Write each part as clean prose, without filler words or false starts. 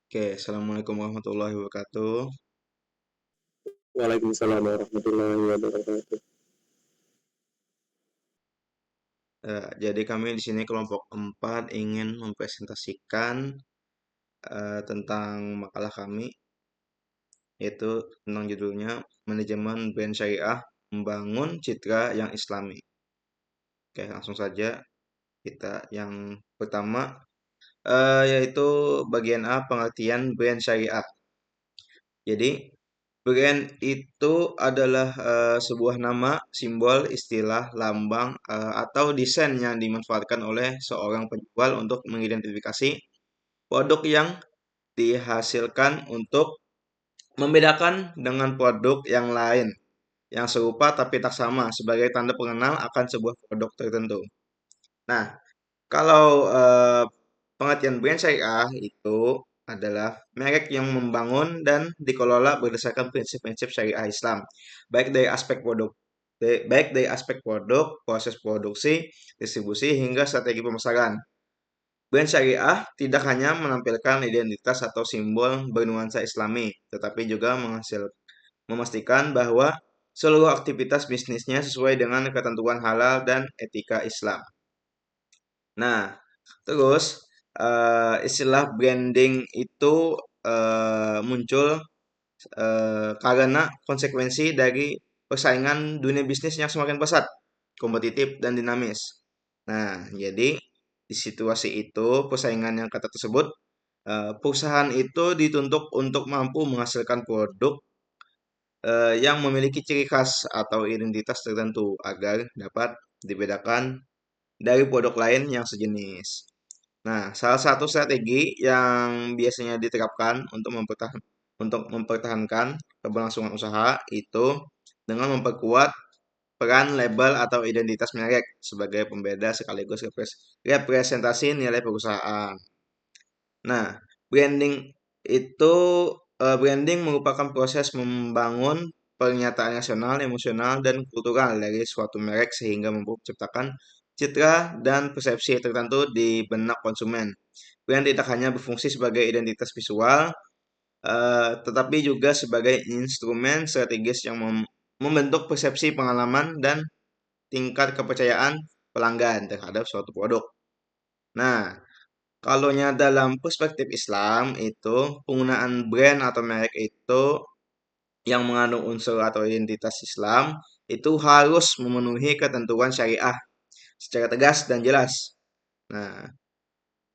Oke, Assalamualaikum warahmatullahi wabarakatuh. Waalaikumsalam warahmatullahi wabarakatuh. Jadi kami di sini kelompok 4 ingin mempresentasikan tentang makalah kami, yaitu tentang judulnya Manajemen Brand Syariah Membangun Citra yang Islami. Oke, langsung saja kita yang pertama, yaitu bagian A, pengertian brand syariah. Jadi, brand itu adalah sebuah nama, simbol, istilah, lambang, atau desain yang dimanfaatkan oleh seorang penjual untuk mengidentifikasi produk yang dihasilkan untuk membedakan dengan produk yang lain yang serupa tapi tak sama sebagai tanda pengenal akan sebuah produk tertentu. Nah, kalau pengertian brand syariah itu adalah merek yang membangun dan dikelola berdasarkan prinsip-prinsip syariah Islam, baik dari aspek produk, proses produksi, distribusi hingga strategi pemasaran. Brand syariah tidak hanya menampilkan identitas atau simbol bernuansa Islami, tetapi juga memastikan bahwa seluruh aktivitas bisnisnya sesuai dengan ketentuan halal dan etika Islam. Nah, terus istilah branding itu muncul karena konsekuensi dari persaingan dunia bisnis yang semakin pesat, kompetitif dan dinamis. Nah, jadi di situasi itu persaingan yang kata tersebut, perusahaan itu dituntut untuk mampu menghasilkan produk yang memiliki ciri khas atau identitas tertentu agar dapat dibedakan dari produk lain yang sejenis. Nah, salah satu strategi yang biasanya diterapkan untuk mempertahankan keberlangsungan usaha itu dengan memperkuat peran label atau identitas merek sebagai pembeda sekaligus representasi nilai perusahaan. Nah, branding itu branding merupakan proses membangun pernyataan nasional, emosional, dan kultural dari suatu merek sehingga mampu menciptakan citra dan persepsi tertentu di benak konsumen. Brand tidak hanya berfungsi sebagai identitas visual, tetapi juga sebagai instrumen strategis yang membentuk persepsi pengalaman dan tingkat kepercayaan pelanggan terhadap suatu produk. Nah, kalau dalam perspektif Islam itu penggunaan brand atau merek itu yang mengandung unsur atau identitas Islam itu harus memenuhi ketentuan syariah secara tegas dan jelas. Nah,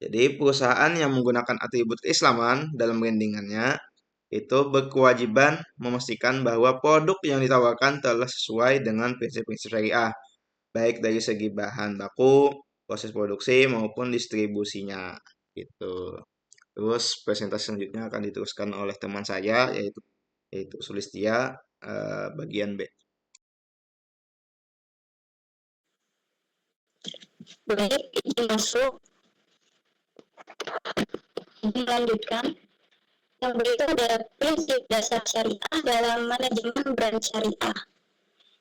jadi perusahaan yang menggunakan atribut keislaman dalam brandingannya itu berkewajiban memastikan bahwa produk yang ditawarkan telah sesuai dengan prinsip-prinsip syariah, baik dari segi bahan baku, proses produksi maupun distribusinya. Gitu. Terus presentasi selanjutnya akan diteruskan oleh teman saya yaitu Sulistia bagian B. Baik, izin masuk, izin melanjutkan. Yang berikut adalah prinsip dasar syariah dalam manajemen brand syariah.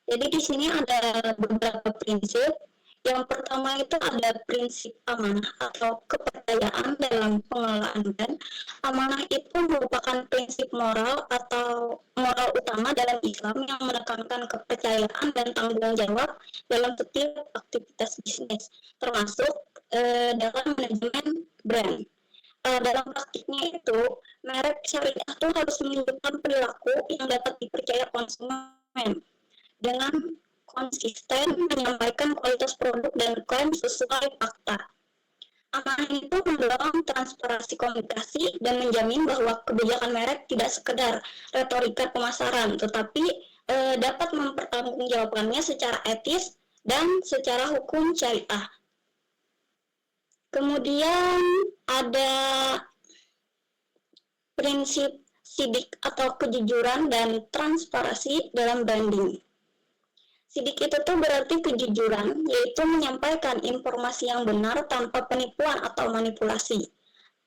Jadi di sini ada beberapa prinsip. Yang pertama itu ada prinsip amanah atau kepercayaan dalam pengelolaan brand. Amanah itu merupakan prinsip moral atau moral utama dalam Islam yang menekankan kepercayaan dan tanggung jawab dalam setiap aktivitas bisnis, termasuk dalam manajemen brand. Dalam praktiknya itu, merek syariah itu harus menunjukkan perilaku yang dapat dipercaya konsumen dengan konsisten menyampaikan kualitas produk dan klaim sesuai fakta. Amanah itu mendorong transparansi komunikasi dan menjamin bahwa kebijakan merek tidak sekedar retorika pemasaran, tetapi dapat mempertanggungjawabkannya secara etis dan secara hukum syariah. Kemudian ada prinsip sidik atau kejujuran dan transparansi dalam branding. Sidik itu tuh berarti kejujuran, yaitu menyampaikan informasi yang benar tanpa penipuan atau manipulasi.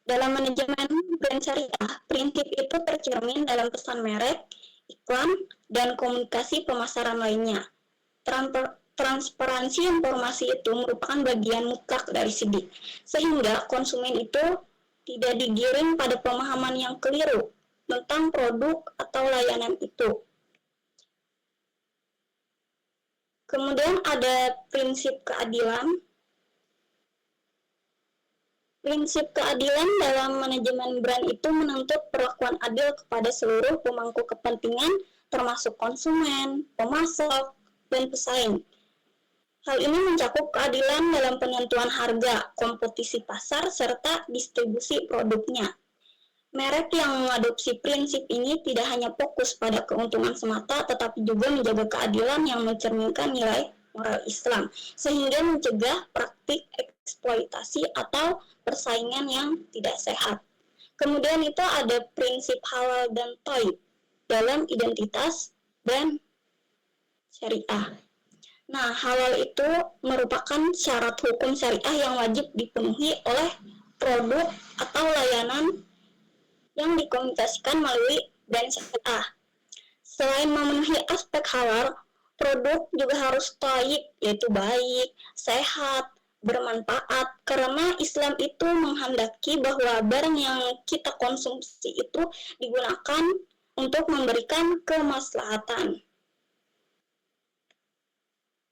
Dalam manajemen brand syariah, prinsip itu tercermin dalam pesan merek, iklan, dan komunikasi pemasaran lainnya. Transparansi informasi itu merupakan bagian mutlak dari sidik, sehingga konsumen itu tidak digiring pada pemahaman yang keliru tentang produk atau layanan itu. Kemudian ada prinsip keadilan. Prinsip keadilan dalam manajemen brand itu menuntut perlakuan adil kepada seluruh pemangku kepentingan, termasuk konsumen, pemasok, dan pesaing. Hal ini mencakup keadilan dalam penentuan harga, kompetisi pasar, serta distribusi produknya. Merek yang mengadopsi prinsip ini tidak hanya fokus pada keuntungan semata, tetapi juga menjaga keadilan yang mencerminkan nilai moral Islam, sehingga mencegah praktik eksploitasi atau persaingan yang tidak sehat. Kemudian itu ada prinsip halal dan thayyib dalam identitas dan syariah. Nah, halal itu merupakan syarat hukum syariah yang wajib dipenuhi oleh produk atau layanan yang dikomunikasikan melalui brand syariah. Selain memenuhi aspek halal, produk juga harus thayyib, yaitu baik, sehat, bermanfaat, karena Islam itu menghendaki bahwa barang yang kita konsumsi itu digunakan untuk memberikan kemaslahatan.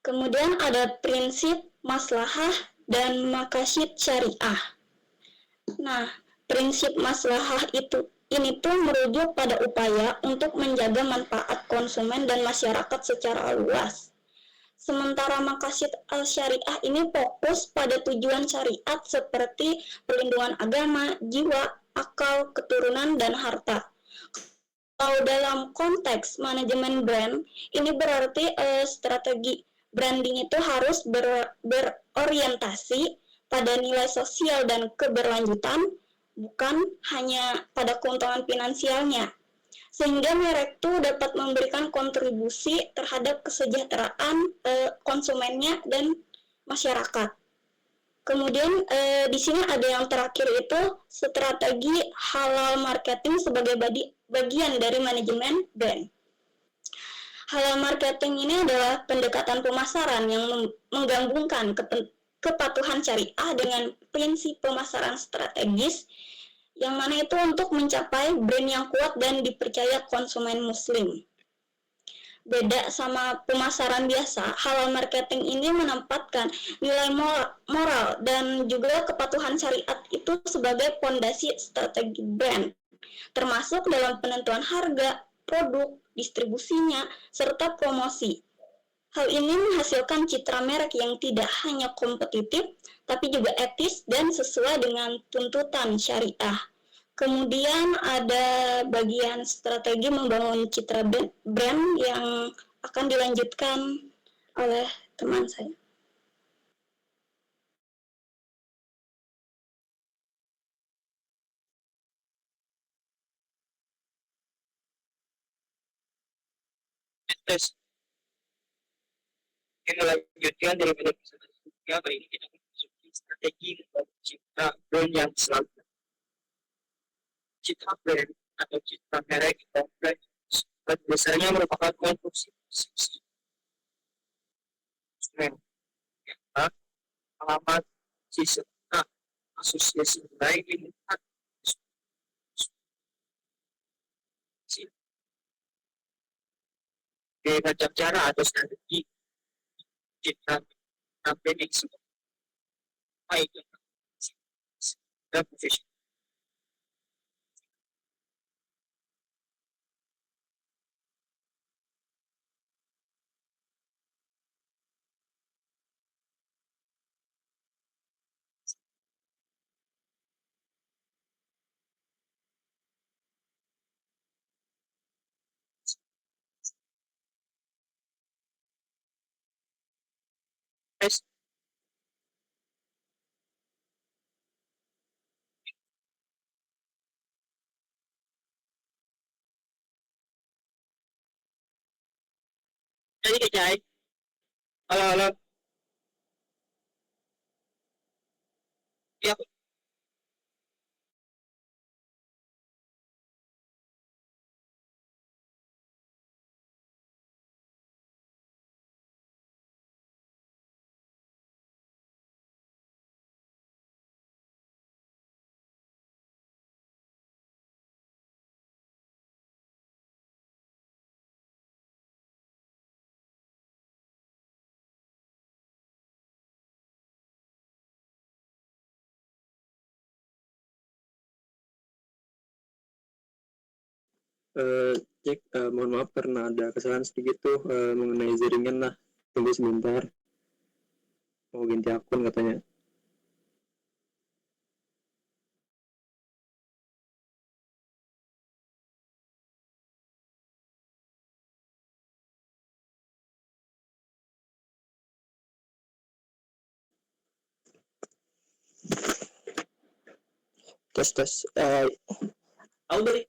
Kemudian ada prinsip maslahah dan maqasid syariah. Nah, prinsip maslahah ini tuh merujuk pada upaya untuk menjaga manfaat konsumen dan masyarakat secara luas. Sementara maqasid syariah ini fokus pada tujuan syariat seperti perlindungan agama, jiwa, akal, keturunan, dan harta. Kalau dalam konteks manajemen brand, ini berarti strategi branding itu harus berorientasi pada nilai sosial dan keberlanjutan, bukan hanya pada keuntungan finansialnya, sehingga merek itu dapat memberikan kontribusi terhadap kesejahteraan konsumennya dan masyarakat. Kemudian di sini ada yang terakhir itu strategi halal marketing sebagai bagian dari manajemen brand. Halal marketing ini adalah pendekatan pemasaran yang menggabungkan kepatuhan syariah dengan prinsip pemasaran strategis, yang mana itu untuk mencapai brand yang kuat dan dipercaya konsumen muslim. Beda sama pemasaran biasa, halal marketing ini menempatkan nilai moral dan juga kepatuhan syariat itu sebagai fondasi strategi brand, termasuk dalam penentuan harga, produk, distribusinya, serta promosi. Hal ini menghasilkan citra merek yang tidak hanya kompetitif, tapi juga etis dan sesuai dengan tuntutan syariah. Kemudian ada bagian strategi membangun citra brand yang akan dilanjutkan oleh teman saya. Terus yang melanjutkan daripada sebelumnya, kali ini kita memasuki strategi mencipta brand yang selalu citra brand atau citra merek atau brand biasanya merupakan konstruksi konsumen yang alamat serta asosiasi lain melihat macam cara atau strategi citra branding sebagai baik dan profesional. Jadi kejai, halo, ya Cek, mohon maaf karena ada kesalahan sedikit tuh mengenai jaringan lah. Tunggu sebentar. Mau ganti akun katanya. Tes. Albert.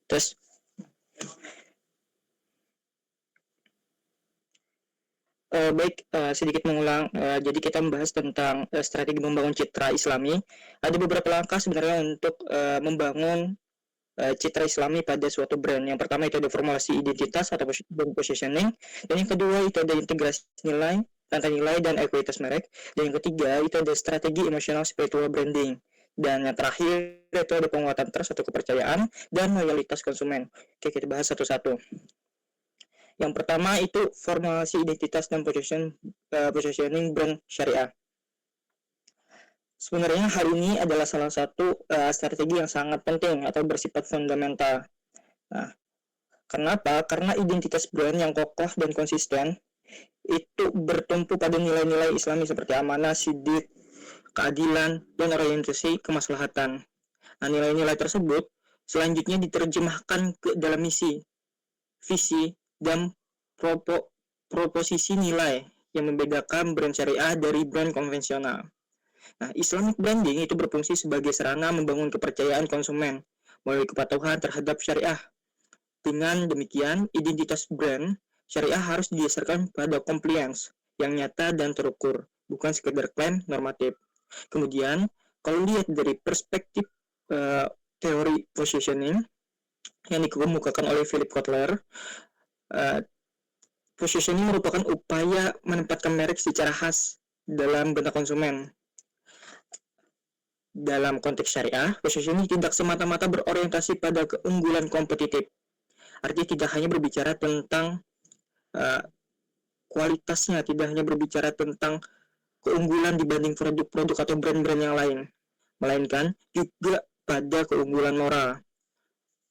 Tes. Baik, sedikit mengulang. Jadi kita membahas tentang strategi membangun citra Islami. Ada beberapa langkah sebenarnya untuk membangun citra Islami pada suatu brand. Yang pertama itu ada formulasi identitas atau brand positioning, dan yang kedua itu ada integrasi nilai, rantai nilai, dan ekuitas merek, dan yang ketiga itu ada strategi emosional spiritual branding, dan yang terakhir itu ada penguatan trust atau kepercayaan dan loyalitas konsumen. Oke, kita bahas satu-satu. Yang pertama itu formulasi identitas dan positioning brand syariah. Sebenarnya hal ini adalah salah satu strategi yang sangat penting atau bersifat fundamental. Nah, kenapa? Karena identitas brand yang kokoh dan konsisten itu bertumpu pada nilai-nilai Islami seperti amanah, sidik, keadilan, dan orientasi kemaslahatan. Nah, nilai-nilai tersebut selanjutnya diterjemahkan ke dalam misi, visi, dan proposisi nilai yang membedakan brand syariah dari brand konvensional. Nah, Islamic branding itu berfungsi sebagai sarana membangun kepercayaan konsumen melalui kepatuhan terhadap syariah. Dengan demikian, identitas brand syariah harus didasarkan pada compliance yang nyata dan terukur, bukan sekedar klaim normatif. Kemudian, kalau lihat dari perspektif teori positioning yang dikemukakan oleh Philip Kotler, positioning merupakan upaya menempatkan merek secara khas dalam benak konsumen. Dalam konteks syariah, positioning tidak semata-mata berorientasi pada keunggulan kompetitif. Artinya tidak hanya berbicara tentang kualitasnya, tidak hanya berbicara tentang keunggulan dibanding produk-produk atau brand-brand yang lain, melainkan juga pada keunggulan moral.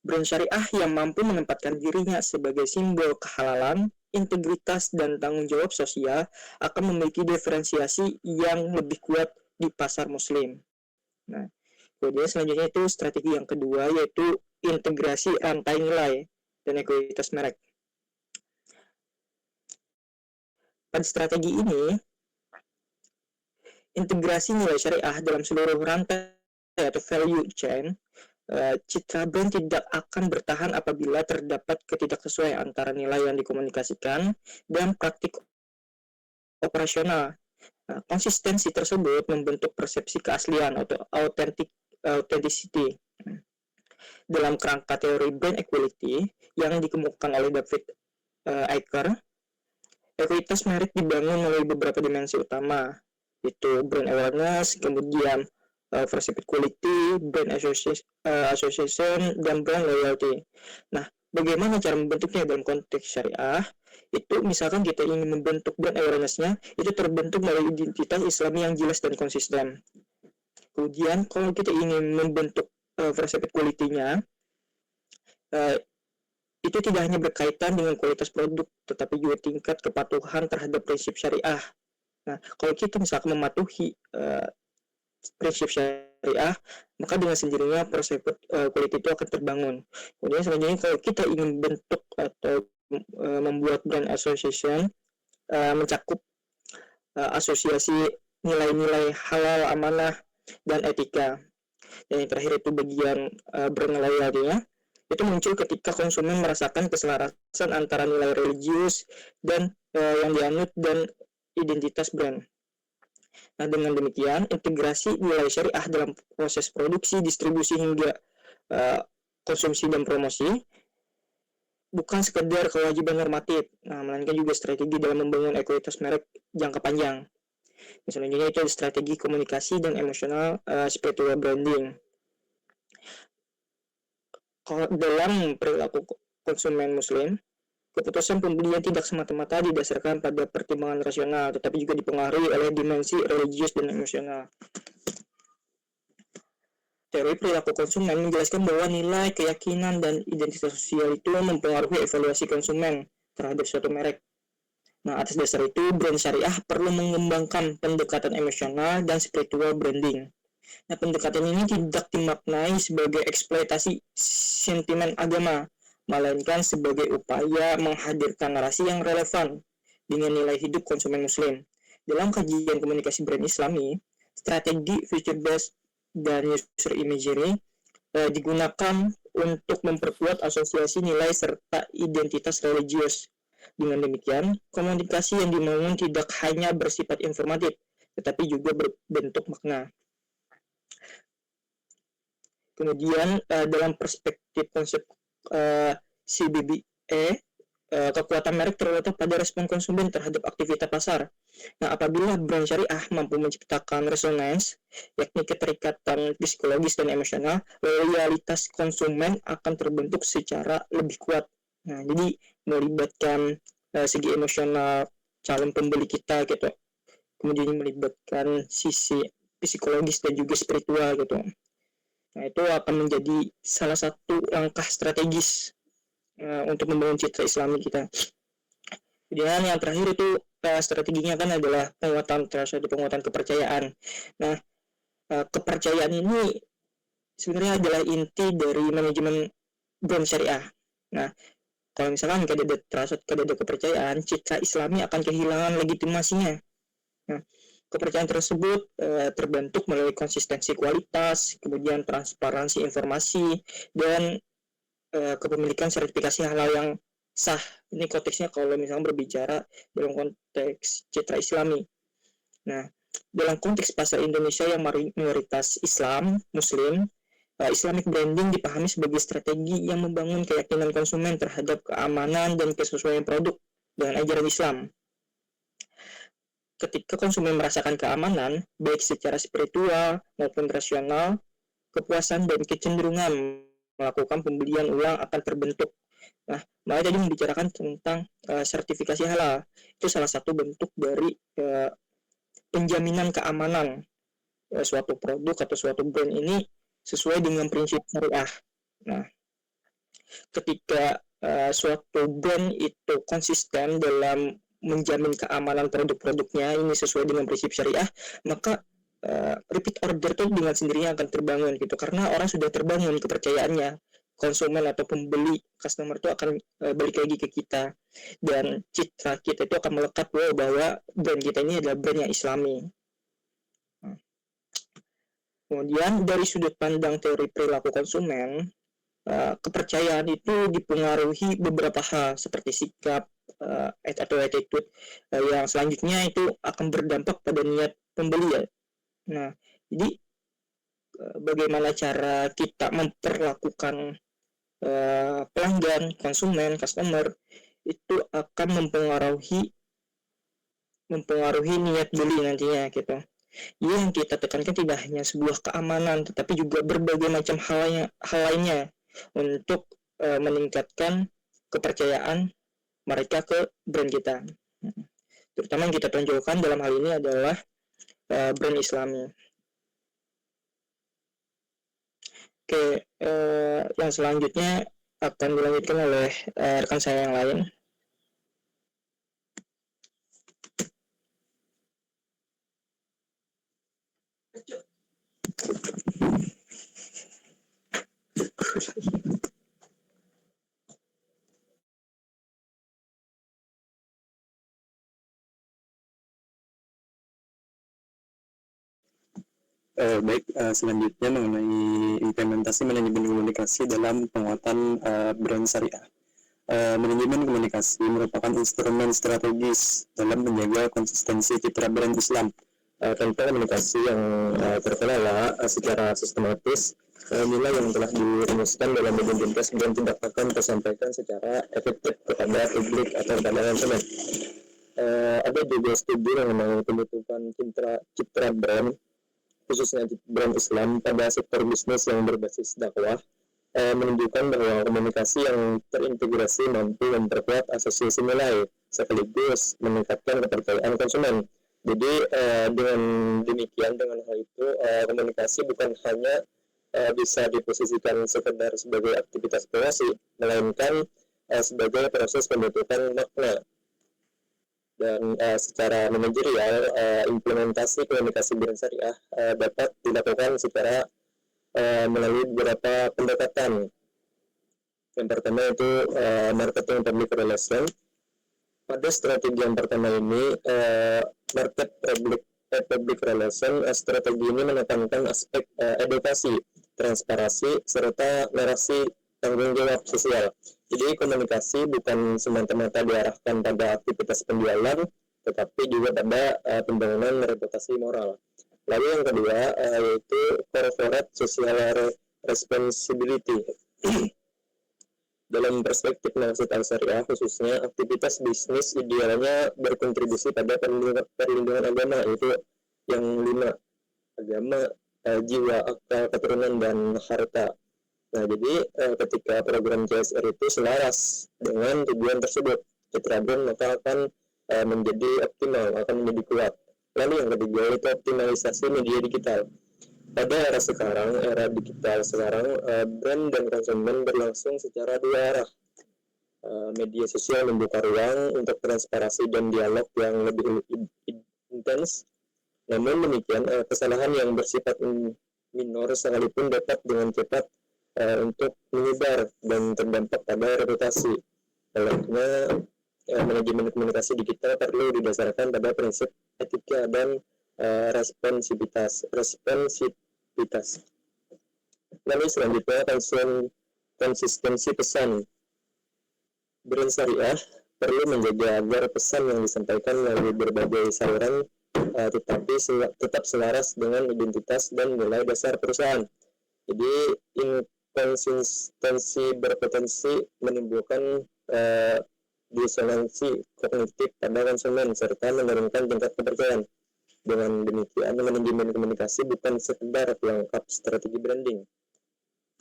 Brand syariah yang mampu menempatkan dirinya sebagai simbol kehalalan, integritas, dan tanggung jawab sosial akan memiliki diferensiasi yang lebih kuat di pasar muslim. Nah, kemudian selanjutnya itu strategi yang kedua, yaitu integrasi rantai nilai dan ekuitas merek. Pada strategi ini, integrasi nilai syariah dalam seluruh rantai atau value chain, citra brand tidak akan bertahan apabila terdapat ketidaksesuaian antara nilai yang dikomunikasikan dan praktik operasional. Nah, konsistensi tersebut membentuk persepsi keaslian atau authenticity. Dalam kerangka teori brand equality yang dikemukakan oleh David Icke, ekuitas merek dibangun melalui beberapa dimensi utama, yaitu brand awareness, kemudian perceived quality, brand association, dan brand loyalty. Nah, bagaimana cara membentuknya dalam konteks syariah? Itu misalkan kita ingin membentuk brand awareness-nya, itu terbentuk melalui identitas Islami yang jelas dan konsisten. Kemudian kalau kita ingin membentuk perceived quality-nya, itu tidak hanya berkaitan dengan kualitas produk, tetapi juga tingkat kepatuhan terhadap prinsip syariah. Nah, kalau kita misalkan mematuhi prinsip syariah, maka dengan sendirinya perceived quality itu akan terbangun. Kemudian selanjutnya kalau kita ingin bentuk atau membuat brand association, mencakup asosiasi nilai-nilai halal, amanah, dan etika. Dan yang terakhir itu bagian brand loyalty-nya. itu muncul ketika konsumen merasakan keselarasan antara nilai religius dan yang dianut dan identitas brand. Nah, dengan demikian, integrasi nilai syariah dalam proses produksi, distribusi hingga konsumsi dan promosi bukan sekedar kewajiban normatif, melainkan juga strategi dalam membangun ekuitas merek jangka panjang. Selanjutnya itu strategi komunikasi dan emosional spiritual branding. Dalam perilaku konsumen muslim, keputusan pembelian tidak semata-mata didasarkan pada pertimbangan rasional, tetapi juga dipengaruhi oleh dimensi religius dan emosional. Teori perilaku konsumen menjelaskan bahwa nilai, keyakinan, dan identitas sosial itu mempengaruhi evaluasi konsumen terhadap suatu merek. Nah, atas dasar itu, brand syariah perlu mengembangkan pendekatan emosional dan spiritual branding. Nah, pendekatan ini tidak dimaknai sebagai eksploitasi sentimen agama, melainkan sebagai upaya menghadirkan narasi yang relevan dengan nilai hidup konsumen muslim. Dalam kajian komunikasi brand Islami, strategi future-based dan user imagery digunakan untuk memperkuat asosiasi nilai serta identitas religius. Dengan demikian, komunikasi yang dibangun tidak hanya bersifat informatif, tetapi juga berbentuk makna. Kemudian dalam perspektif konsep CBBE, kekuatan merek terletak pada respon konsumen terhadap aktivitas pasar. Nah, apabila brand syariah mampu menciptakan resonance, yakni keterikatan psikologis dan emosional, loyalitas konsumen akan terbentuk secara lebih kuat. Nah, jadi melibatkan segi emosional calon pembeli kita gitu. Kemudian melibatkan sisi psikologis dan juga spiritual gitu. Nah, itu akan menjadi salah satu langkah strategis untuk membangun citra Islami kita. Kemudian yang terakhir itu strateginya kan adalah penguatan trust atau penguatan kepercayaan. Nah, kepercayaan ini sebenarnya adalah inti dari manajemen brand syariah. Nah, kalau misalkan tidak ada trust, tidak ada kepercayaan, citra Islami akan kehilangan legitimasinya. Nah, kepercayaan tersebut terbentuk melalui konsistensi kualitas, kemudian transparansi informasi, dan kepemilikan sertifikasi halal yang sah. Ini konteksnya kalau misalnya berbicara dalam konteks citra Islami. Nah, dalam konteks pasar Indonesia yang mayoritas Islam, Muslim, Islamic branding dipahami sebagai strategi yang membangun keyakinan konsumen terhadap keamanan dan kesesuaian produk dengan ajaran Islam. Ketika konsumen merasakan keamanan, baik secara spiritual maupun rasional, kepuasan dan kecenderungan melakukan pembelian ulang akan terbentuk. Nah, Maya tadi membicarakan tentang sertifikasi halal. Itu salah satu bentuk dari penjaminan keamanan suatu produk atau suatu brand ini sesuai dengan prinsip syariah. Nah, ketika suatu brand itu konsisten dalam menjamin keamanan produk-produknya ini sesuai dengan prinsip syariah, maka repeat order itu dengan sendirinya akan terbangun gitu, karena orang sudah terbangun kepercayaannya, konsumen atau pembeli customer itu akan balik lagi ke kita, dan citra kita itu akan melekat bahwa brand kita ini adalah brand yang Islami. Kemudian dari sudut pandang teori perilaku konsumen, kepercayaan itu dipengaruhi beberapa hal seperti sikap atau attitude yang selanjutnya itu akan berdampak pada niat pembeli ya. Nah, jadi bagaimana cara kita memperlakukan pelanggan, konsumen, customer itu akan mempengaruhi niat beli nantinya gitu. Yang kita tekankan tidak hanya sebuah keamanan, tetapi juga berbagai macam hal lainnya untuk meningkatkan kepercayaan mereka ke brand kita. Terutama yang kita tonjolkan dalam hal ini adalah brand Islami. Oke, yang selanjutnya akan dilanjutkan oleh rekan saya yang lain. Selanjutnya mengenai implementasi manajemen komunikasi dalam penguatan brand syariah. Manajemen komunikasi merupakan instrumen strategis dalam menjaga konsistensi citra brand Islam. Tanpa komunikasi yang terkelola secara sistematis, nilai yang telah dirumuskan dalam identitas brand tidak akan tersampaikan secara efektif kepada publik atau kepada konsumen. Ada juga studi mengenai pembentukan citra brand, khususnya brand Islam pada sektor bisnis yang berbasis dakwah, menunjukkan bahwa komunikasi yang terintegrasi mampu memperkuat asosiasi nilai sekaligus meningkatkan kepercayaan konsumen. Jadi dengan demikian, dengan hal itu, komunikasi bukan hanya bisa diposisikan sekedar sebagai aktivitas promosi, melainkan sebagai proses pembentukan makna. Dan secara manajerial, implementasi komunikasi brand syariah dapat dilakukan secara melalui beberapa pendekatan. Yang pertama itu marketing public relation. Pada strategi yang pertama ini, market public relation, strategi ini menekankan aspek edukasi, transparansi, serta narasi tanggung jawab sosial. Jadi komunikasi bukan semata-mata diarahkan pada aktivitas penjualan, tetapi juga pada pembangunan reputasi moral. Lalu yang kedua yaitu corporate social responsibility. Dalam perspektif nasib syariah, khususnya aktivitas bisnis idealnya berkontribusi pada perlindungan agama, yaitu yang 5: agama, jiwa, akal, keturunan, dan harta. Nah, jadi ketika program CSR itu selaras dengan tujuan tersebut, citra brand maka akan menjadi optimal, akan menjadi kuat. Lalu yang ketiga itu optimalisasi media digital. Pada era sekarang, era digital sekarang, brand dan konsumen berlangsung secara dua arah. Media sosial membuka ruang untuk transparansi dan dialog yang lebih intens. Namun demikian, kesalahan yang bersifat minor sekalipun dapat dengan cepat untuk menyebar dan terdampak pada reputasi. Olehnya, manajemen komunikasi digital perlu didasarkan pada prinsip etika dan responsivitas. Lalu selanjutnya, konsistensi pesan. Brand syariah perlu menjaga agar pesan yang disampaikan melalui berbagai saluran tetapi tetap selaras dengan identitas dan nilai dasar perusahaan. Jadi inkonsistensi berpotensi menimbulkan disonansi kognitif pada konsumen serta menurunkan tingkat kepercayaan. Dengan demikian, manajemen komunikasi bukan sekedar pelengkap strategi branding,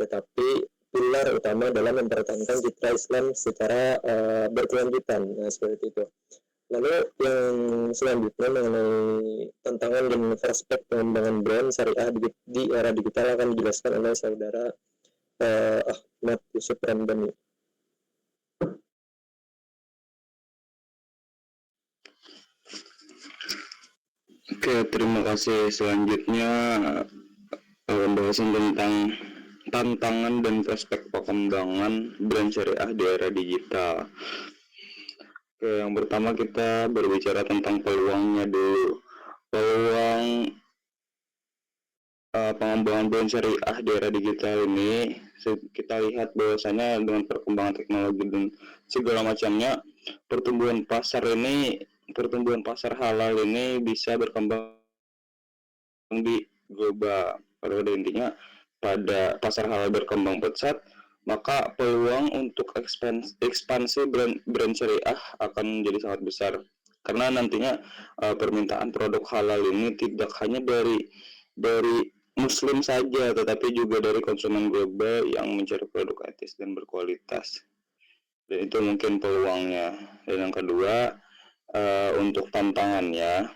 tetapi pilar utama dalam mempertahankan citra Islam secara berkelanjutan. Nah, seperti itu. Lalu yang selanjutnya mengenai tantangan dan prospek pengembangan brand syariah di era digital akan dijelaskan oleh saudara Ahmad Yusuf Ramdhani. Oke, terima kasih. Selanjutnya pembahasan tentang tantangan dan prospek pengembangan brand syariah di era digital. Oke, yang pertama kita berbicara tentang peluangnya dulu. Peluang pengembangan brand syariah di era digital ini, kita lihat bahwasanya dengan perkembangan teknologi dan segala macamnya, pertumbuhan pasar halal ini bisa berkembang di global. Pada intinya, pada pasar halal berkembang pesat, maka peluang untuk ekspansi brand syariah akan menjadi sangat besar. Karena nantinya permintaan produk halal ini tidak hanya dari Muslim saja, tetapi juga dari konsumen global yang mencari produk etis dan berkualitas. Dan itu mungkin peluangnya. Dan yang kedua, untuk tantangannya,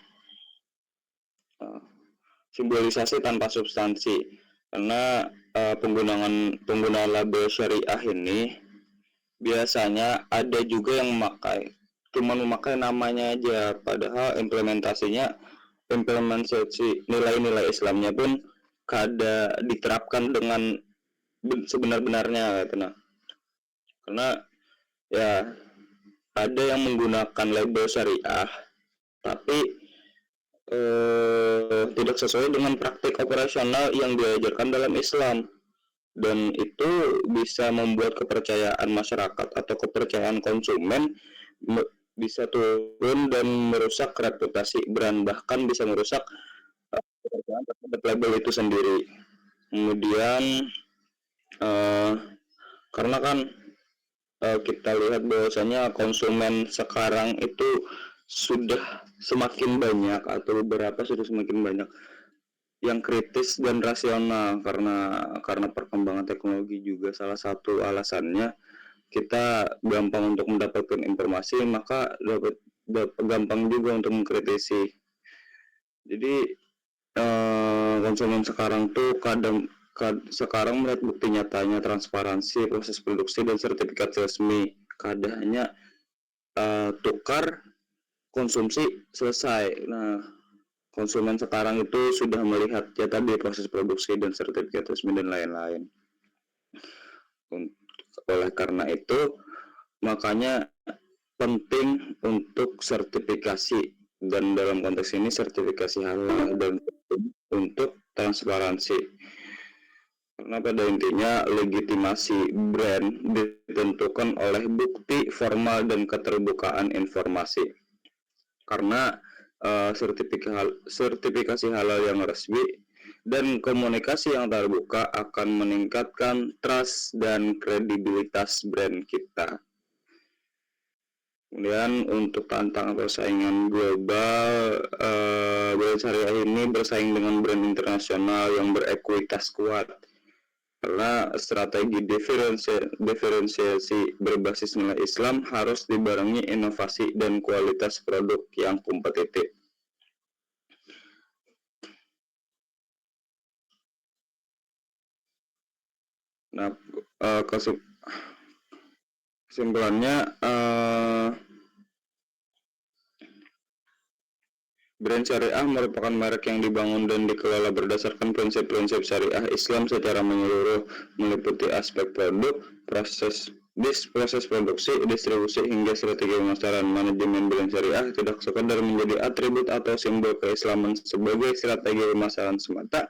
simbolisasi tanpa substansi. Karena penggunaan label syariah ini biasanya ada juga yang cuma memakai namanya aja, padahal implementasi nilai-nilai Islamnya pun kada diterapkan dengan sebenar-benarnya gitu. Nah, karena ya ada yang menggunakan label syariah tapi tidak sesuai dengan praktik operasional yang diajarkan dalam Islam, dan itu bisa membuat kepercayaan masyarakat atau kepercayaan konsumen bisa turun dan merusak reputasi brand, bahkan bisa merusak kepercayaan terhadap label itu sendiri. Kemudian eh, karena kan kita lihat bahwasanya konsumen sekarang itu sudah semakin banyak, atau beberapa sudah semakin banyak yang kritis dan rasional, karena perkembangan teknologi juga salah satu alasannya. Kita gampang untuk mendapatkan informasi, maka gampang juga untuk mengkritisi. Jadi konsumen sekarang tuh sekarang melihat bukti nyatanya, transparansi proses produksi dan sertifikat resmi. Keadaannya tukar, konsumsi, selesai. Nah, konsumen sekarang itu sudah melihat ya tadi proses produksi dan sertifikat resmi dan lain-lain. Oleh karena itu, makanya penting untuk sertifikasi, dan dalam konteks ini sertifikasi halal dan untuk transparansi. Karena pada intinya legitimasi brand ditentukan oleh bukti formal dan keterbukaan informasi. Karena sertifikasi halal yang resmi dan komunikasi yang terbuka akan meningkatkan trust dan kredibilitas brand kita. Kemudian untuk tantangan persaingan global, brand syariah ini bersaing dengan brand internasional yang berekuitas kuat, karena strategi diferensiasi berbasis nilai Islam harus dibarengi inovasi dan kualitas produk yang kompetitif. Nah, kesimpulannya, brand syariah merupakan merek yang dibangun dan dikelola berdasarkan prinsip-prinsip syariah Islam secara menyeluruh, meliputi aspek produk, proses produksi, distribusi, hingga strategi pemasaran. Manajemen brand syariah tidak sekadar menjadi atribut atau simbol keislaman sebagai strategi pemasaran semata,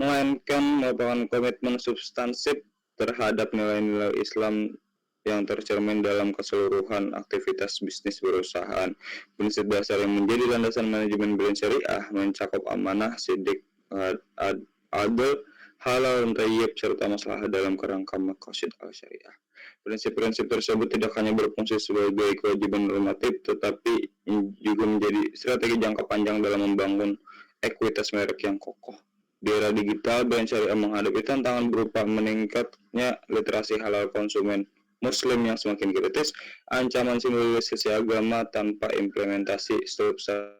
melainkan merupakan komitmen substansif terhadap nilai-nilai Islam yang tercermin dalam keseluruhan aktivitas bisnis perusahaan. Prinsip dasar yang menjadi landasan manajemen brand syariah mencakup amanah, sidik, adil, halal, thayyib, serta maslahah dalam kerangka maqasid al-syariah. Prinsip-prinsip tersebut tidak hanya berfungsi sebagai kewajiban normatif, tetapi juga menjadi strategi jangka panjang dalam membangun ekuitas merek yang kokoh. Di era digital, brand syariah menghadapi tantangan berupa meningkatnya literasi halal konsumen Muslim yang semakin kritis, ancaman simbolisasi agama tanpa implementasi substansi,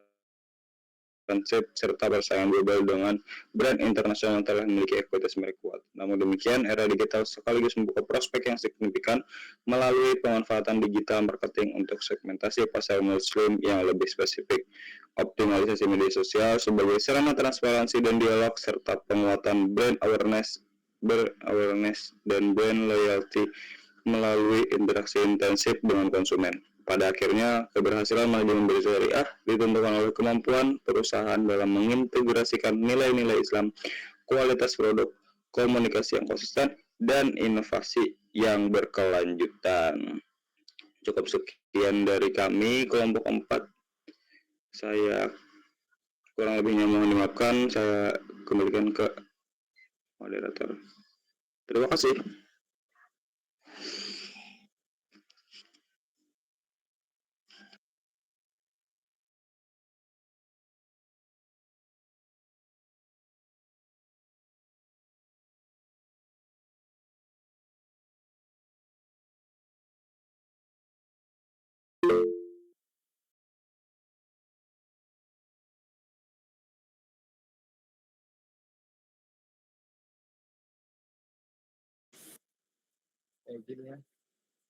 serta persaingan global dengan brand internasional yang telah memiliki ekuitas merek kuat. Namun demikian, era digital sekaligus membuka prospek yang signifikan melalui pemanfaatan digital marketing untuk segmentasi pasar Muslim yang lebih spesifik, optimalisasi media sosial sebagai sarana transparansi dan dialog, serta penguatan brand awareness dan brand loyalty melalui interaksi intensif dengan konsumen. Pada akhirnya, keberhasilan manajemen brand syariah ditentukan oleh kemampuan perusahaan dalam mengintegrasikan nilai-nilai Islam, kualitas produk, komunikasi yang konsisten, dan inovasi yang berkelanjutan. Cukup sekian dari kami, kelompok 4. Saya kurang lebihnya mohon dimaafkan, saya kembalikan ke moderator. Terima kasih. Izin ya,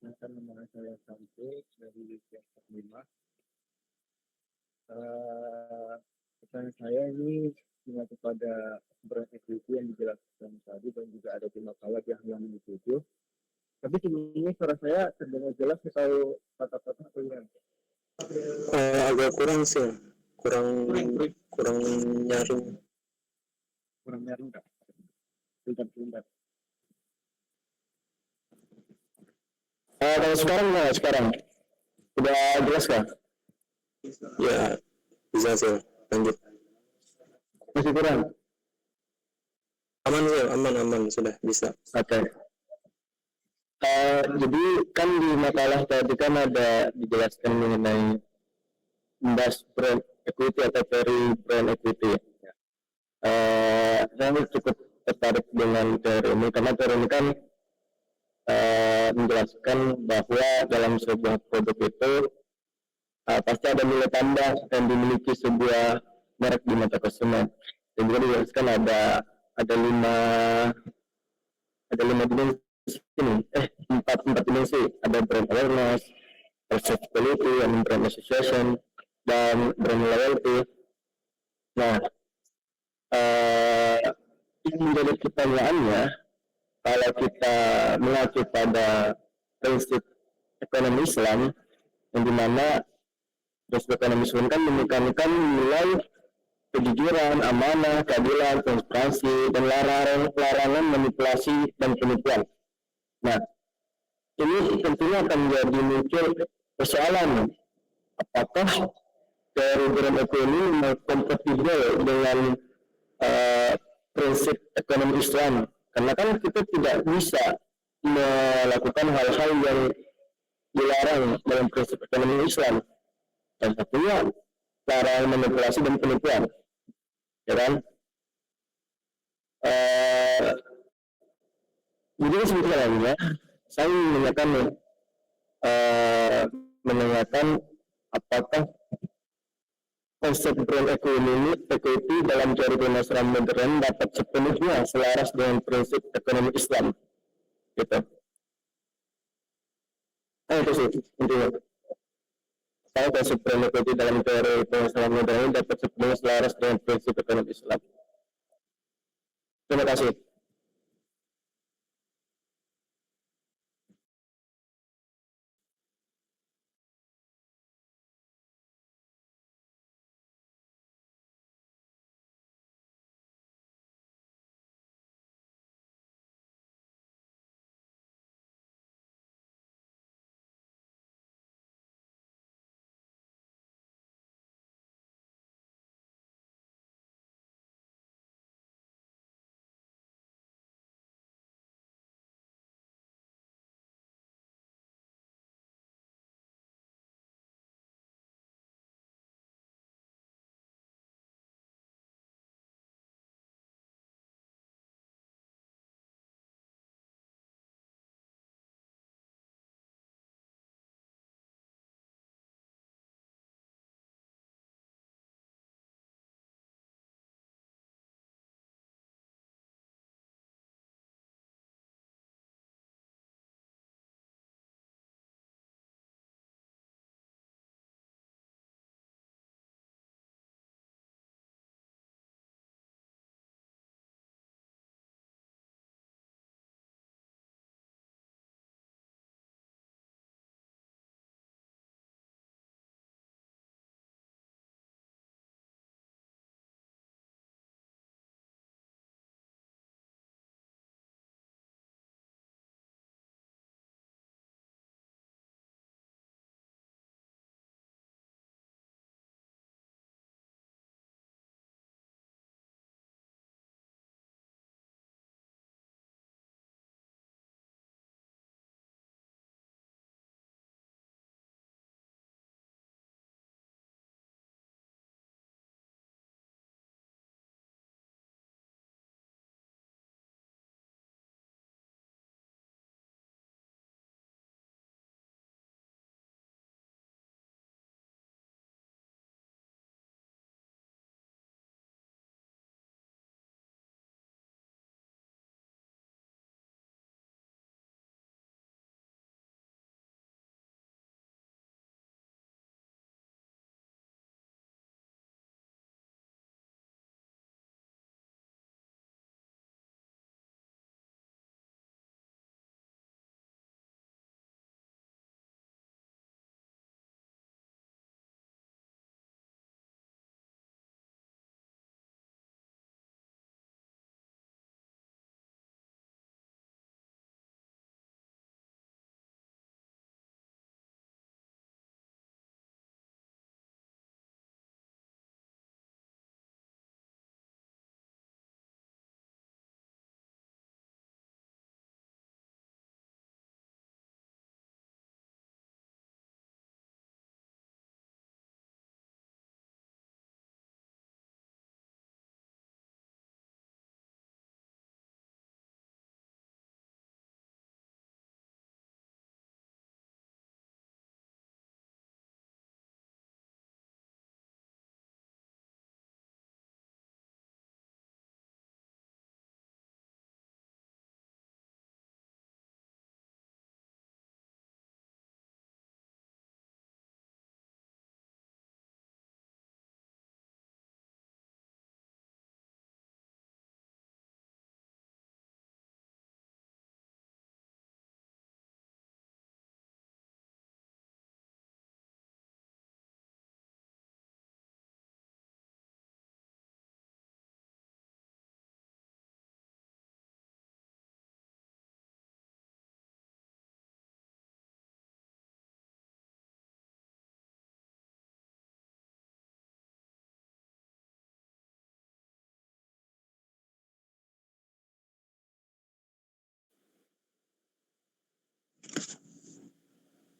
akan nama saya Santi dari semester 5. Pertanyaan saya ini cuma kepada brand equity yang dijelaskan tadi, dan juga ada di makalah yang menuju. Tapi sebelumnya suara saya terdengar jelas atau kata-kata hilang? Agak kurang sih, kurang kurang nyaring. Kurang nyaring nggak? Sebentar. Kalau sekarang nggak sekarang udah jelas kah? Ya bisa sih, lanjut. Masih kurang? Aman sih, aman sudah bisa. Oke. Jadi kan di makalah tadi kan ada dijelaskan mengenai membahas brand equity atau teori brand equity. Saya cukup tertarik dengan teori ini karena teori ini kan menjelaskan bahwa dalam sebuah produk itu pasti ada nilai tambah yang dimiliki sebuah merek di mata konsumen. Dan juga dijelaskan ada lima dimensi ini, empat dimensi, ada brand awareness, perceptibility, and brand association, dan brand loyalty. Nah, ini menjadi pertanyaannya, kalau kita mengacu pada prinsip ekonomi Islam, yang dimana prinsip ekonomi Islam kan menekankan nilai kejujuran, amanah, keadilan, transparansi, dan larangan manipulasi dan penipuan. Nah, ini tentunya akan menjadi muncul persoalan, apakah teori brand ekonomi kompatibel dengan prinsip ekonomi Islam? Karena kan kita tidak bisa melakukan hal-hal yang dilarang dalam prinsip ekonomi Islam. Dan satunya larangan manipulasi dan penipuan, ya kan? Jadi sebetulnya saya menanyakan apakah konsep brand equity dalam teori pemasaran modern dapat sepenuhnya selaras dengan prinsip ekonomi Islam, gitu. Itu sih intinya. Saya konsep brand equity dalam teori pemasaran modern dapat sepenuhnya selaras dengan prinsip ekonomi Islam. Terima kasih.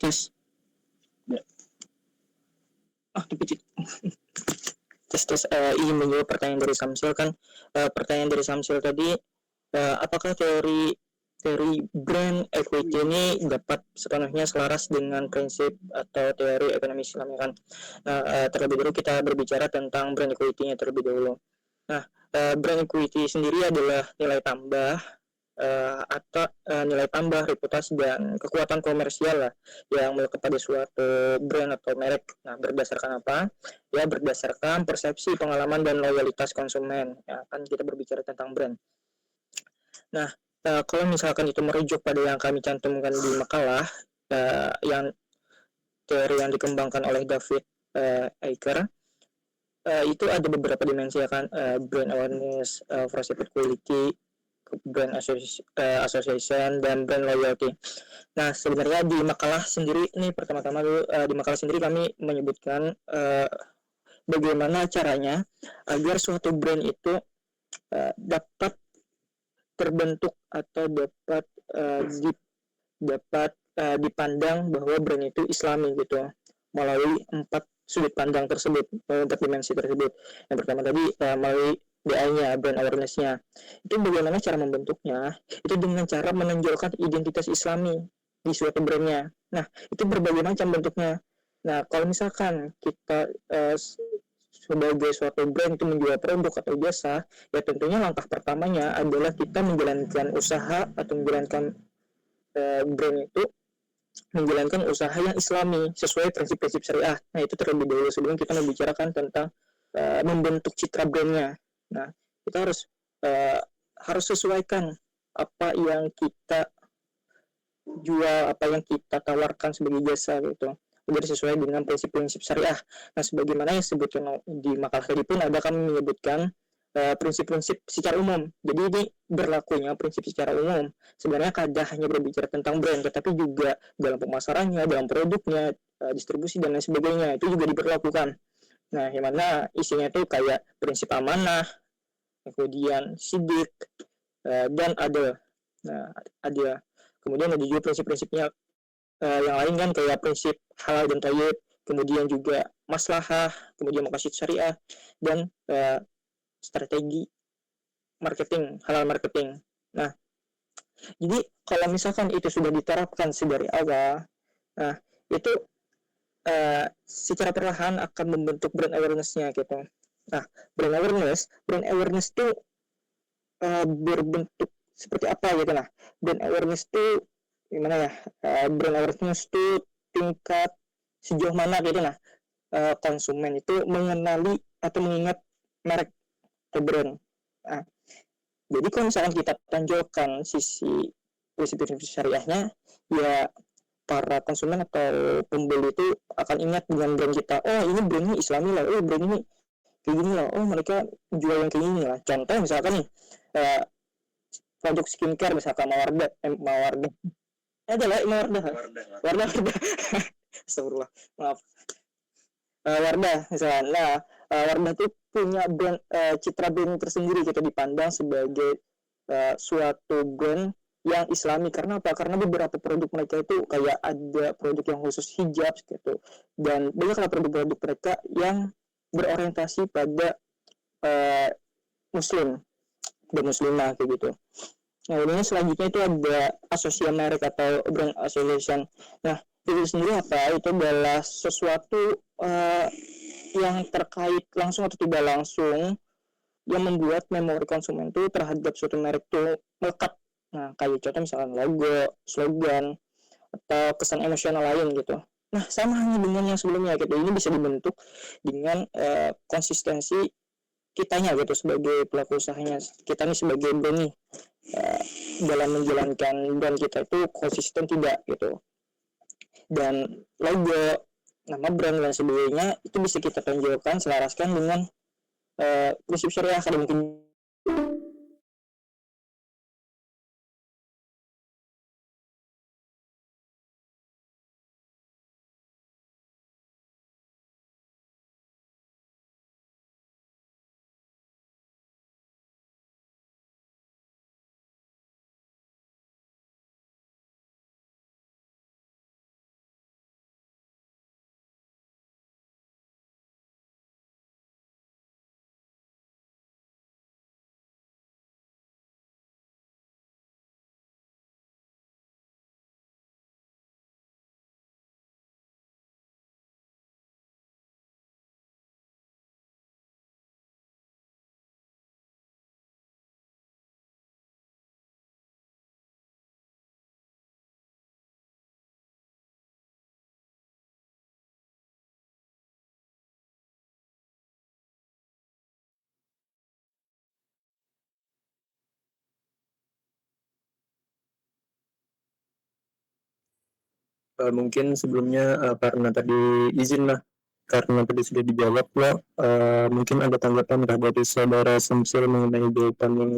Yes. Dipicit. Terus ingin menjawab pertanyaan dari Samsul kan, pertanyaan dari Samsul tadi, apakah teori brand equity ini dapat sepenuhnya selaras dengan prinsip atau teori ekonomi Islam, kan? Nah, terlebih dahulu kita berbicara tentang brand equity-nya terlebih dahulu. Nah, brand equity sendiri adalah nilai tambah atau nilai tambah reputasi dan kekuatan komersial lah yang melekat pada suatu brand atau merek. Nah, berdasarkan apa? Ya, berdasarkan persepsi, pengalaman, dan loyalitas konsumen. Ya, kan kita berbicara tentang brand. Nah, kalau misalkan itu merujuk pada yang kami cantumkan di makalah, yang teori yang dikembangkan oleh David Eicher, itu ada beberapa dimensi, ya kan, brand awareness, perceived quality, brand association, dan brand loyalty. Nah, sebenarnya di makalah sendiri ini pertama-tama dulu, di makalah sendiri kami menyebutkan bagaimana caranya agar suatu brand itu dapat terbentuk atau dapat dipandang bahwa brand itu Islami gitu, melalui 4 sudut pandang tersebut, 4 dimensi tersebut. Yang pertama tadi melalui BI-nya, brand awareness-nya. Itu bagaimana cara membentuknya? Itu dengan cara menonjolkan identitas Islami di suatu brand-nya. Nah, itu berbagai macam bentuknya. Nah, kalau misalkan kita sebagai suatu brand itu menjual produk atau jasa, ya tentunya langkah pertamanya adalah kita menjalankan usaha atau menjalankan brand itu menjalankan usaha yang Islami sesuai prinsip-prinsip syariah. Nah, itu terlebih dahulu sebelum kita membicarakan tentang membentuk citra brandnya. Nah, kita harus sesuaikan apa yang kita jual, apa yang kita tawarkan sebagai jasa gitu, agar sesuai dengan prinsip-prinsip syariah. Nah, sebagaimana yang disebutkan di makalah tadi pun ada kami menyebutkan prinsip-prinsip secara umum. Jadi ini berlakunya prinsip secara umum. Sebenarnya tidak hanya berbicara tentang brand, tetapi juga dalam pemasarannya, dalam produknya, distribusi dan lain sebagainya itu juga diberlakukan. Nah, yang mana isinya itu kayak prinsip amanah, kemudian sidik, dan ada. Nah, ada. Kemudian ada juga prinsip-prinsipnya yang lain kan, kayak prinsip halal dan thayyib, kemudian juga maslahah, kemudian maqasid syariah, dan strategi marketing, halal marketing. Nah, jadi kalau misalkan itu sudah diterapkan sedari awal, nah itu secara perlahan akan membentuk brand awareness-nya gitu. Nah, brand awareness itu berbentuk seperti apa gitu. Nah, brand awareness itu gimana ya? Brand awareness itu tingkat sejauh mana gitu. Nah, konsumen itu mengenali atau mengingat merek atau brand. Nah, jadi kalau misalkan kita tonjolkan sisi prinsip-prinsip syariahnya, ya para konsumen atau pembeli itu akan ingat dengan brand kita. Oh, ini brandnya Islami lah. Oh, brand ini kayak gini lah. Oh, mereka jual yang kayak gini lah. Contoh misalkan nih, produk skincare misalkan Mawarda. Ada lah Mawarda. Wardah. Astagfirullah. Maaf. Wardah misalnya. Nah, Wardah tuh punya brand, citra brand tersendiri, kita dipandang sebagai suatu brand yang Islami. Karena apa? Karena beberapa produk mereka itu kayak ada produk yang khusus hijab gitu, dan banyaklah produk-produk mereka yang berorientasi pada Muslim dan Muslimah kayak gitu. Nah, ini selanjutnya itu ada asosiasi merek atau brand association. Nah, itu sendiri apa? Itu adalah sesuatu yang terkait langsung atau tidak langsung yang membuat memori konsumen itu terhadap suatu merek itu melekat. Nah, kayak contoh misalkan logo, slogan, atau kesan emosional lain gitu. Nah, sama hanya dengan yang sebelumnya gitu. Ini bisa dibentuk dengan konsistensi kitanya gitu sebagai pelaku usahanya. Kita nih sebagai brand nih dalam menjalankan brand kita itu konsisten tidak gitu. Dan logo, nama brand dan sebagainya itu bisa kita tonjolkan, selaraskan dengan prinsip syariah. Ada mungkin Mungkin sebelumnya karena tadi izin lah, karena tadi sudah dijawab loh, mungkin ada tanggapan dari saudara Samsul mengenai jawaban yang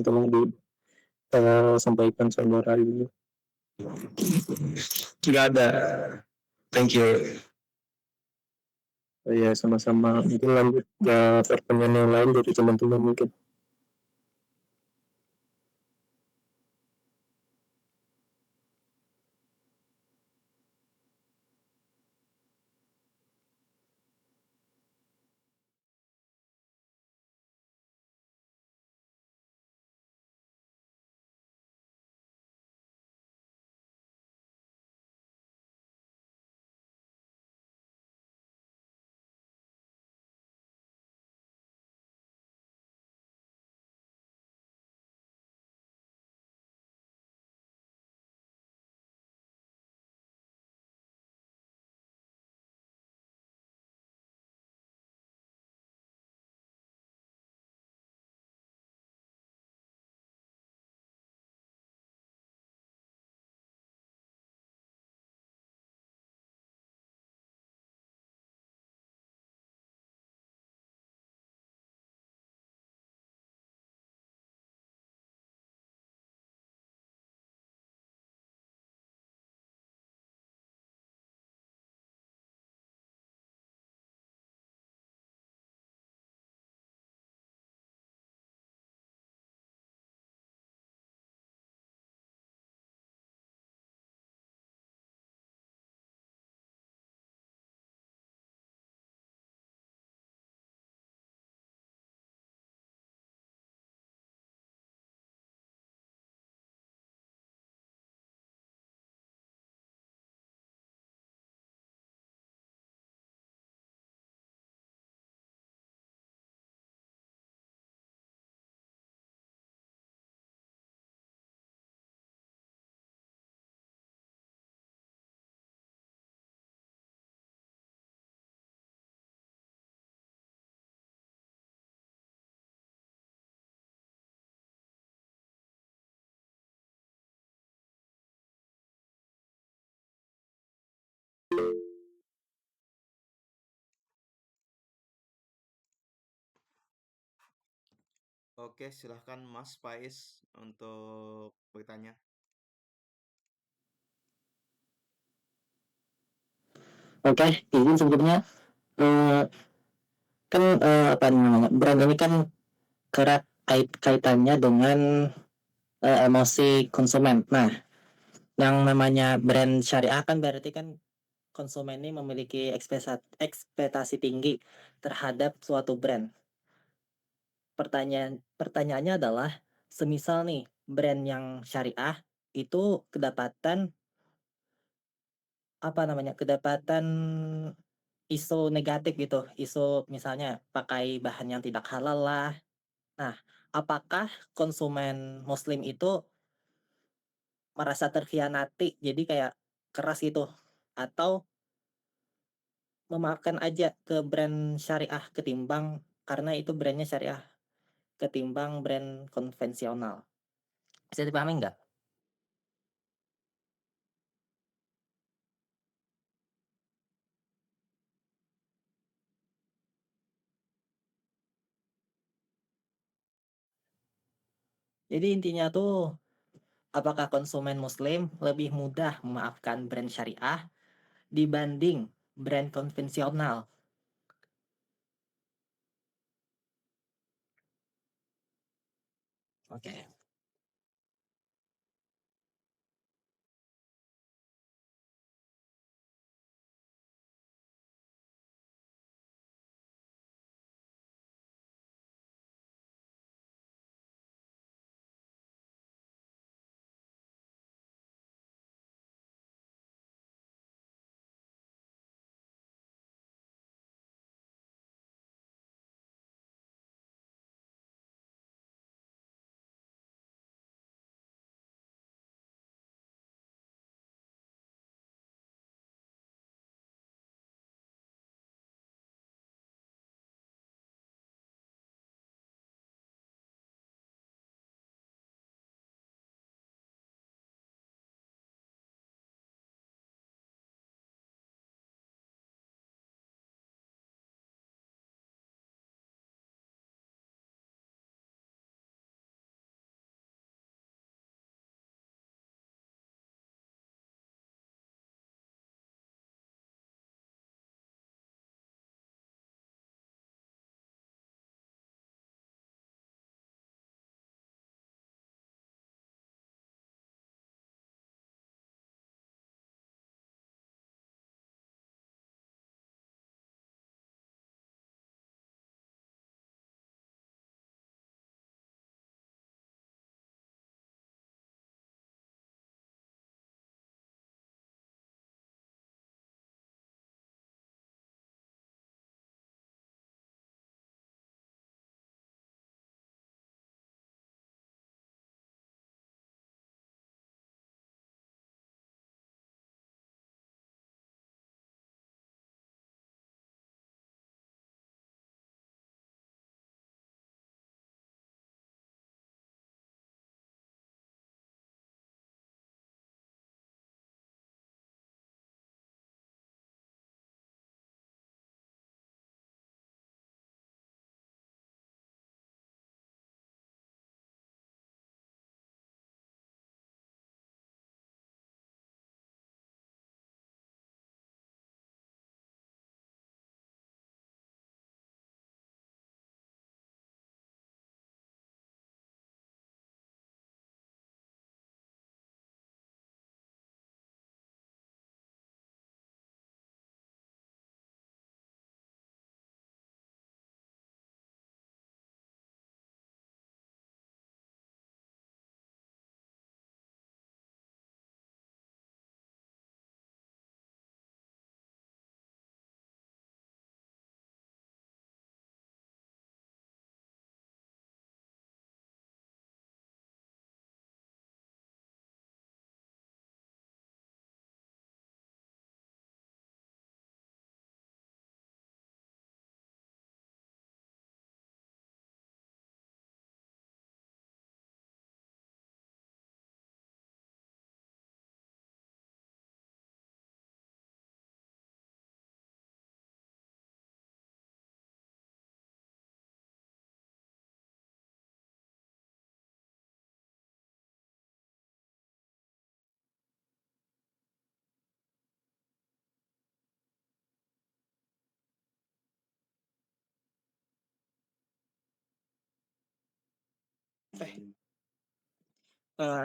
telah disampaikan saudara ini. Nggak ada. Thank you. Ya, sama-sama. Mungkin lanjut ke pertanyaan yang lain dari teman-teman mungkin. Oke, silahkan Mas Faiz untuk bertanya. Oke, izin sebelumnya, eh, kan apa namanya, brand ini kan erat kaitannya dengan emosi konsumen. Nah, yang namanya brand syariah kan berarti kan konsumen ini memiliki ekspektasi tinggi terhadap suatu brand. Pertanyaannya adalah, semisal nih brand yang syariah itu kedapatan apa namanya, kedapatan isu negatif gitu, isu misalnya pakai bahan yang tidak halal lah. Nah, apakah konsumen muslim itu merasa terkhianati jadi kayak keras gitu, atau memaafkan aja ke brand syariah ketimbang karena itu brandnya syariah ketimbang brand konvensional? Bisa dipahami nggak? Jadi intinya tuh, apakah konsumen muslim lebih mudah memaafkan brand syariah dibanding brand konvensional? Oke.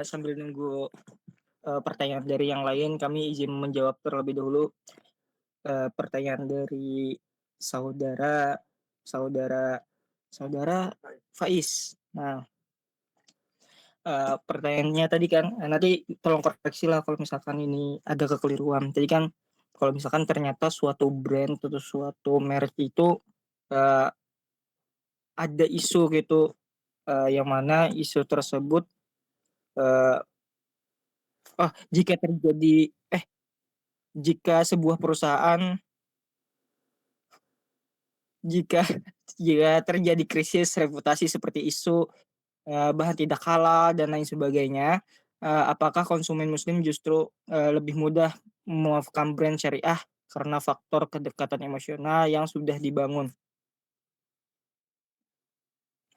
Sambil nunggu pertanyaan dari yang lain, kami izin menjawab terlebih dahulu pertanyaan dari saudara saudara saudara Faiz. Nah, pertanyaannya tadi kan, nanti tolong koreksi lah kalau misalkan ini ada kekeliruan. Tadi kan kalau misalkan ternyata suatu brand atau suatu merek itu ada isu gitu, yang mana isu tersebut uh, jika terjadi jika sebuah perusahaan jika jika terjadi krisis reputasi seperti isu bahan tidak halal dan lain sebagainya, apakah konsumen muslim justru lebih mudah memaafkan brand syariah karena faktor kedekatan emosional yang sudah dibangun?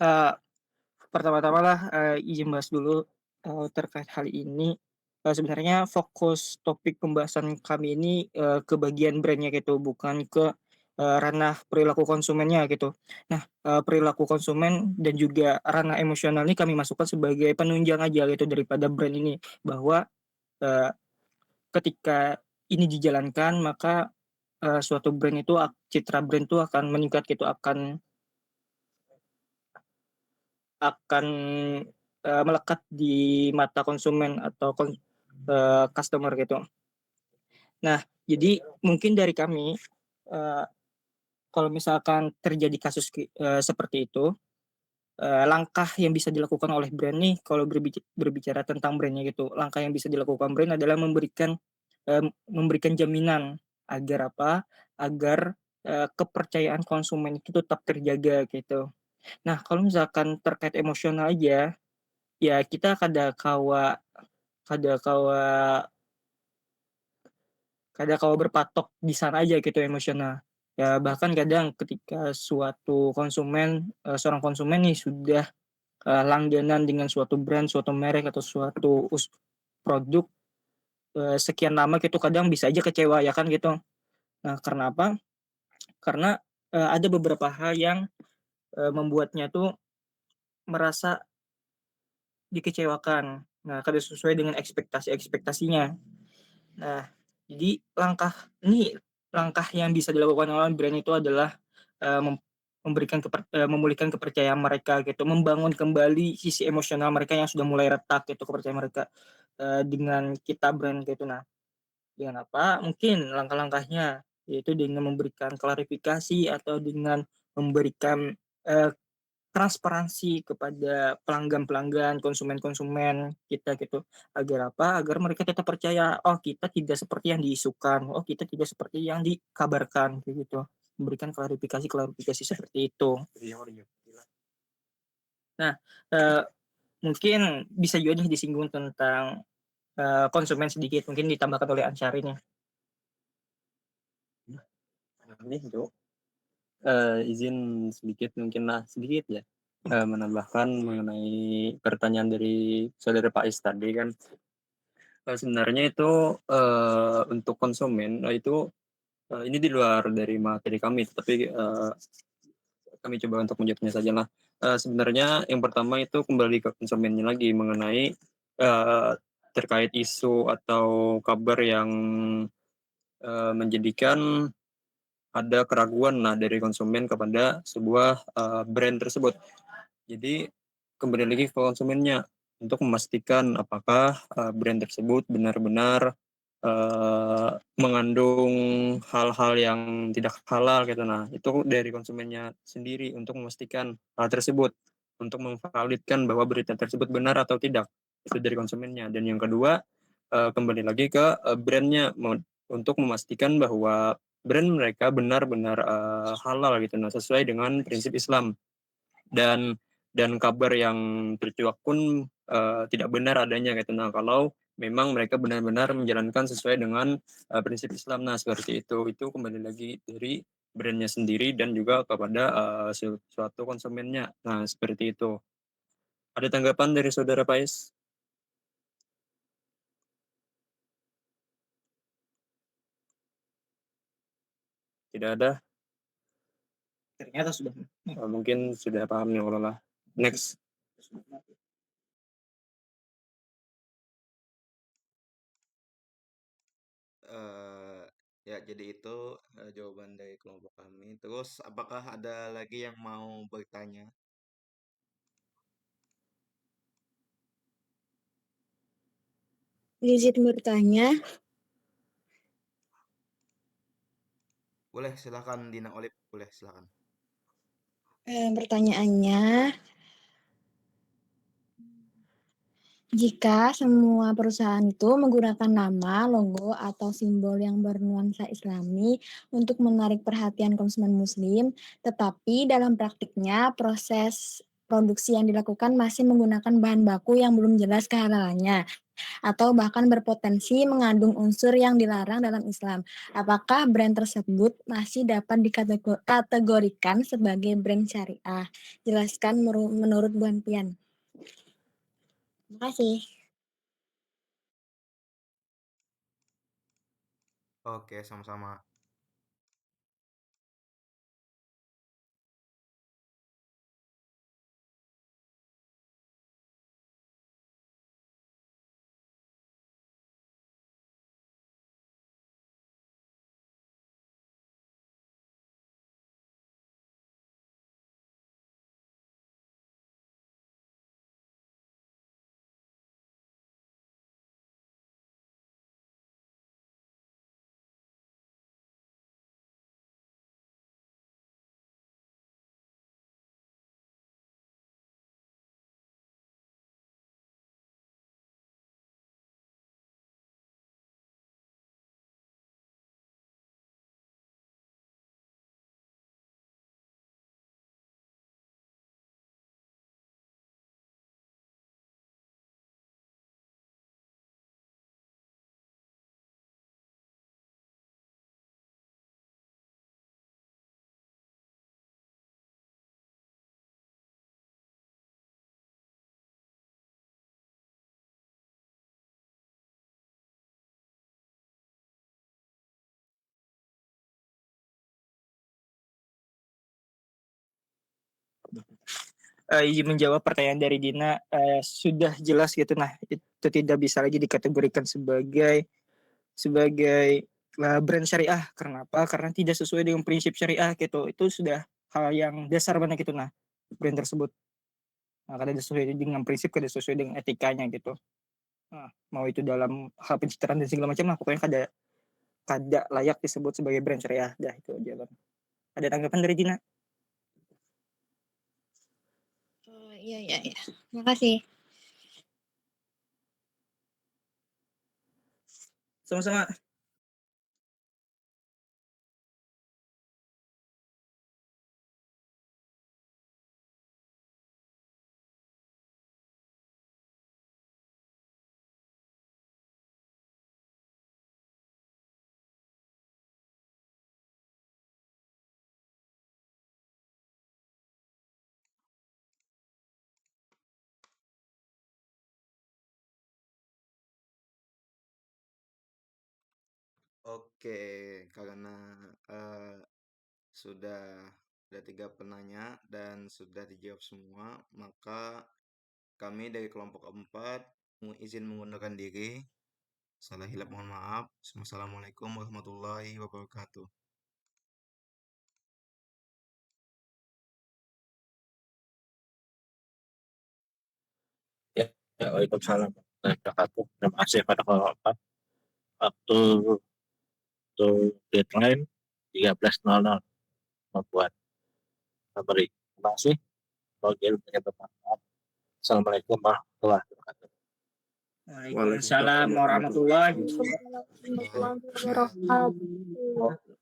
Uh, Pertama-tama lah izin bahas dulu terkait hal ini. Sebenarnya fokus topik pembahasan kami ini ke bagian brandnya gitu, bukan ke ranah perilaku konsumennya gitu. Nah, perilaku konsumen dan juga ranah emosional ini kami masukkan sebagai penunjang aja gitu daripada brand ini, bahwa uh, ketika ini dijalankan maka suatu brand itu citra brand itu akan meningkat gitu, akan melekat di mata konsumen atau customer gitu. Nah, jadi mungkin dari kami kalau misalkan terjadi kasus seperti itu, langkah yang bisa dilakukan oleh brand nih, kalau berbicara tentang brandnya gitu, langkah yang bisa dilakukan brand adalah memberikan jaminan agar apa? Agar kepercayaan konsumen itu tetap terjaga gitu. Nah, kalau misalkan terkait emosional aja, ya kita kada kawa kada kawa berpatok di sana aja gitu emosional. Ya bahkan kadang ketika seorang konsumen nih sudah langganan dengan suatu brand, suatu merek atau suatu produk sekian lama gitu, kadang bisa aja kecewa ya kan gitu. Nah, karena apa? Karena ada beberapa hal yang membuatnya tuh merasa dikecewakan. Nah, kada sesuai dengan ekspektasinya. Nah, jadi langkah yang bisa dilakukan oleh brand itu adalah uh, memulihkan kepercayaan mereka gitu, membangun kembali sisi emosional mereka yang sudah mulai retak gitu, kepercayaan mereka dengan kita brand gitu. Nah, dengan apa? Mungkin langkah-langkahnya yaitu dengan memberikan klarifikasi atau dengan memberikan uh, transparansi kepada pelanggan-pelanggan, konsumen-konsumen kita gitu. Agar apa? Agar mereka tetap percaya, oh kita tidak seperti yang diisukan, oh kita tidak seperti yang dikabarkan gitu. Memberikan klarifikasi seperti itu. Nah, eh, mungkin bisa juga nih disinggung tentang konsumen sedikit, mungkin ditambahkan oleh Ansari nih. Nih, izin sedikit mungkin lah sedikit ya menambahkan mengenai pertanyaan dari saudara Pak Is tadi kan. Sebenarnya itu untuk konsumen itu ini di luar dari materi kami, tapi kami coba untuk menjawabnya saja lah. Sebenarnya yang pertama itu kembali ke konsumennya lagi mengenai terkait isu atau kabar yang menjadikan ada keraguan lah dari konsumen kepada sebuah brand tersebut. Jadi kembali lagi ke konsumennya untuk memastikan apakah brand tersebut benar-benar mengandung hal-hal yang tidak halal gitu. Nah, itu dari konsumennya sendiri untuk memastikan hal tersebut, untuk memvalidkan bahwa berita tersebut benar atau tidak. Itu dari konsumennya. Dan yang kedua, kembali lagi ke brandnya untuk memastikan bahwa brand mereka benar-benar halal gitu, nah sesuai dengan prinsip Islam. Dan kabar yang tercuak pun tidak benar adanya gitu. Nah, kalau memang mereka benar-benar menjalankan sesuai dengan prinsip Islam, nah seperti itu kembali lagi dari brandnya sendiri dan juga kepada suatu konsumennya. Nah, seperti itu. Ada tanggapan dari saudara Pais? Tidak ada. Ternyata sudah Mungkin sudah paham nih, Allah. Next. Ya, jadi itu jawaban dari kelompok kami. Terus, apakah ada lagi yang mau bertanya? Izin bertanya, Boleh, silakan Dina Olip. Boleh, silakan. pertanyaannya, jika semua perusahaan itu menggunakan nama, logo, atau simbol yang bernuansa Islami untuk menarik perhatian konsumen Muslim, tetapi dalam praktiknya proses produksi yang dilakukan masih menggunakan bahan baku yang belum jelas kehalalannya, atau bahkan berpotensi mengandung unsur yang dilarang dalam Islam. Apakah brand tersebut masih dapat dikategorikan sebagai brand syariah? Jelaskan menurut Bu Pian. Terima kasih. Oke, sama-sama. Izin menjawab pertanyaan dari Dina, sudah jelas gitu. Nah, itu tidak bisa lagi dikategorikan sebagai brand syariah. Kenapa? Karena tidak sesuai dengan prinsip syariah gitu. Itu sudah hal yang dasar banget gitu. Nah, brand tersebut. Nah, kada sesuai dengan prinsip, kada sesuai dengan etikanya gitu. Nah, mau itu dalam hal pencitraan dan segala macam lah, pokoknya kada layak disebut sebagai brand syariah. Dah itu aja bang. Ada tanggapan dari Dina? Oh, iya. Terima kasih. Sama-sama. Oke, karena eh, sudah ada 3 penanya dan sudah dijawab semua, maka kami dari kelompok 4 izin mengundurkan diri. Salah hilap mohon maaf. Wassalamualaikum warahmatullahi wabarakatuh. Ya, Waalaikumsalam warahmatullahi wabarakatuh. Terima kasih pada kelompok. Waktu untuk deadline 13.00 membuat summary. Terima kasih. Bagi punya bermanfaat. Assalamualaikum warahmatullahi wabarakatuh. Waalaikumsalam warahmatullahi Warahmatullahi wabarakatuh.